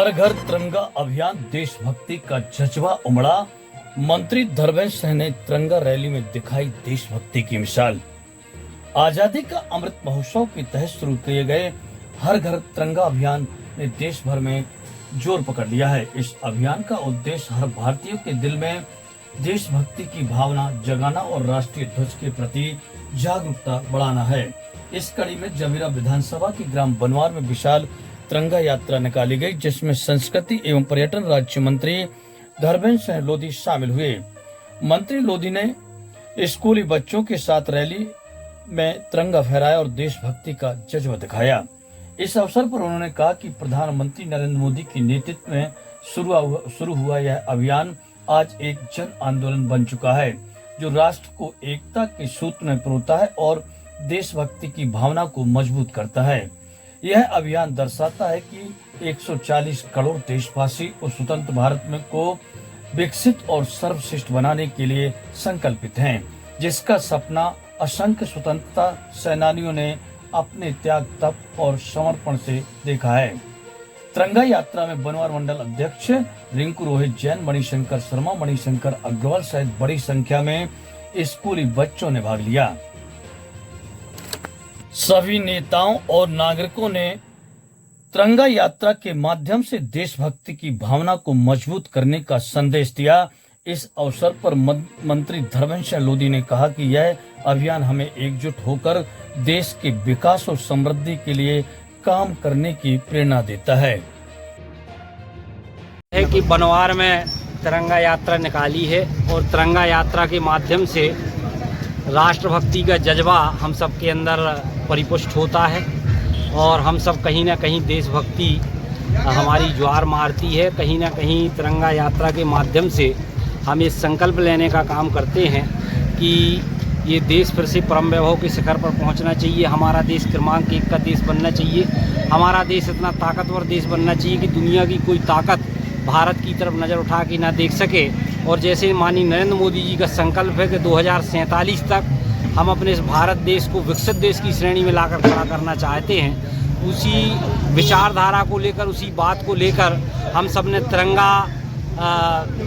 हर घर तिरंगा अभियान, देशभक्ति का जज्बा उमड़ा। मंत्री धर्मेंद्र सिंह ने तिरंगा रैली में दिखाई देशभक्ति की मिसाल। आजादी का अमृत महोत्सव के तहत शुरू किए गए हर घर तिरंगा अभियान ने देश भर में जोर पकड़ लिया है। इस अभियान का उद्देश्य हर भारतीय के दिल में देशभक्ति की भावना जगाना और राष्ट्रीय ध्वज के प्रति जागरूकता बढ़ाना है। इस कड़ी में जमीरा विधानसभा की ग्राम बनवार में विशाल तिरंगा यात्रा निकाली गई, जिसमें संस्कृति एवं पर्यटन राज्य मंत्री धर्मेंद्र सिंह लोधी शामिल हुए। मंत्री लोधी ने स्कूली बच्चों के साथ रैली में तिरंगा फहराया और देशभक्ति का जज्बा दिखाया। इस अवसर पर उन्होंने कहा कि प्रधानमंत्री नरेंद्र मोदी के नेतृत्व में शुरू हुआ यह अभियान आज एक जन आंदोलन बन चुका है, जो राष्ट्र को एकता के सूत्र में पिरोता है और देशभक्ति की भावना को मजबूत करता है। यह अभियान दर्शाता है कि 140 करोड़ देशवासी उस स्वतंत्र भारत में को विकसित और सर्वश्रेष्ठ बनाने के लिए संकल्पित हैं, जिसका सपना असंख्य स्वतंत्रता सेनानियों ने अपने त्याग, तप और समर्पण से देखा है। तिरंगा यात्रा में बनवार मंडल अध्यक्ष रिंकू रोहित जैन, मणिशंकर शर्मा, मणिशंकर अग्रवाल सहित बड़ी संख्या में स्कूली बच्चों ने भाग लिया। सभी नेताओं और नागरिकों ने तिरंगा यात्रा के माध्यम से देशभक्ति की भावना को मजबूत करने का संदेश दिया। इस अवसर पर मंत्री धर्मेंद्र सिंह लोधी ने कहा कि यह अभियान हमें एकजुट होकर देश के विकास और समृद्धि के लिए काम करने की प्रेरणा देता है कि बनवार में तिरंगा यात्रा निकाली है और तिरंगा यात्रा के माध्यम से राष्ट्रभक्ति का जज्बा हम सब के अंदर परिपुष्ट होता है और हम सब कहीं ना कहीं देशभक्ति हमारी ज्वार मारती है। कहीं ना कहीं तिरंगा यात्रा के माध्यम से हम ये संकल्प लेने का काम करते हैं कि ये देश फिर से परम वैभव के शिखर पर पहुंचना चाहिए। हमारा देश क्रमांक 1 का देश बनना चाहिए। हमारा देश इतना ताकतवर देश बनना चाहिए कि दुनिया की कोई ताकत भारत की तरफ नज़र उठा के ना देख सके। और जैसे माननीय नरेंद्र मोदी जी का संकल्प है कि 2047 तक हम अपने इस भारत देश को विकसित देश की श्रेणी में लाकर खड़ा करना चाहते हैं, उसी विचारधारा को लेकर, उसी बात को लेकर हम सब ने तिरंगा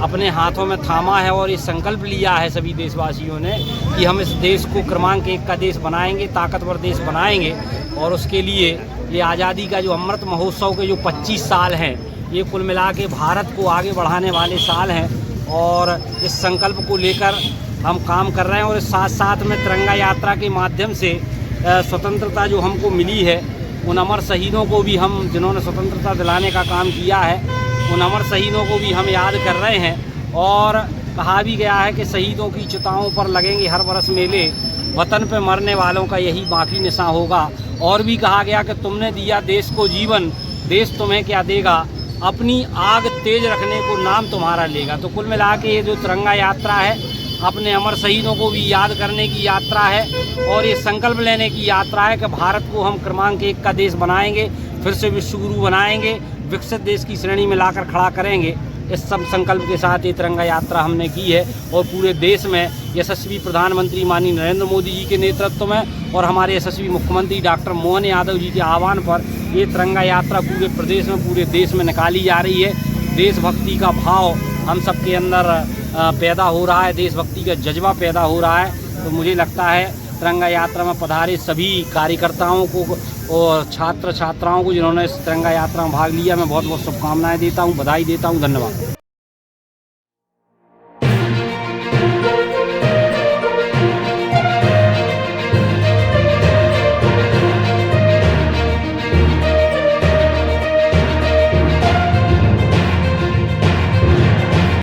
अपने हाथों में थामा है और ये संकल्प लिया है सभी देशवासियों ने कि हम इस देश को क्रमांक 1 का देश बनाएंगे, ताकतवर देश बनाएंगे। और उसके लिए ये आज़ादी का जो अमृत महोत्सव के जो 25 साल हैं, ये कुल मिला के भारत को आगे बढ़ाने वाले साल हैं और इस संकल्प को लेकर हम काम कर रहे हैं। और साथ साथ में तिरंगा यात्रा के माध्यम से स्वतंत्रता जो हमको मिली है, उन अमर शहीदों को भी हम, जिन्होंने स्वतंत्रता दिलाने का काम किया है, उन अमर शहीदों को भी हम याद कर रहे हैं। और कहा भी गया है कि शहीदों की चिताओं पर लगेंगे हर बरस मेले, वतन पे मरने वालों का यही बाकी निशान होगा। और भी कहा गया कि तुमने दिया देश को जीवन, देश तुम्हें क्या देगा, अपनी आग तेज रखने को नाम तुम्हारा लेगा। तो कुल मिला के ये जो तिरंगा यात्रा है, अपने अमर शहीदों को भी याद करने की यात्रा है और ये संकल्प लेने की यात्रा है कि भारत को हम क्रमांक 1 का देश बनाएंगे, फिर से विश्वगुरु बनाएंगे, विकसित देश की श्रेणी में लाकर खड़ा करेंगे। इस सब संकल्प के साथ ये तिरंगा यात्रा हमने की है और पूरे देश में यशस्वी प्रधानमंत्री माननीय नरेंद्र मोदी जी के नेतृत्व में और हमारे यशस्वी मुख्यमंत्री डॉक्टर मोहन यादव जी के आह्वान पर ये तिरंगा यात्रा पूरे प्रदेश में, पूरे देश में निकाली जा रही है। देशभक्ति का भाव हम सब के अंदर पैदा हो रहा है, देशभक्ति का जज्बा पैदा हो रहा है। तो मुझे लगता है तिरंगा यात्रा में पधारे सभी कार्यकर्ताओं को और छात्र छात्राओं को जिन्होंने इस तिरंगा यात्रा में भाग लिया, मैं बहुत बहुत शुभकामनाएं देता हूं, बधाई देता हूं। धन्यवाद।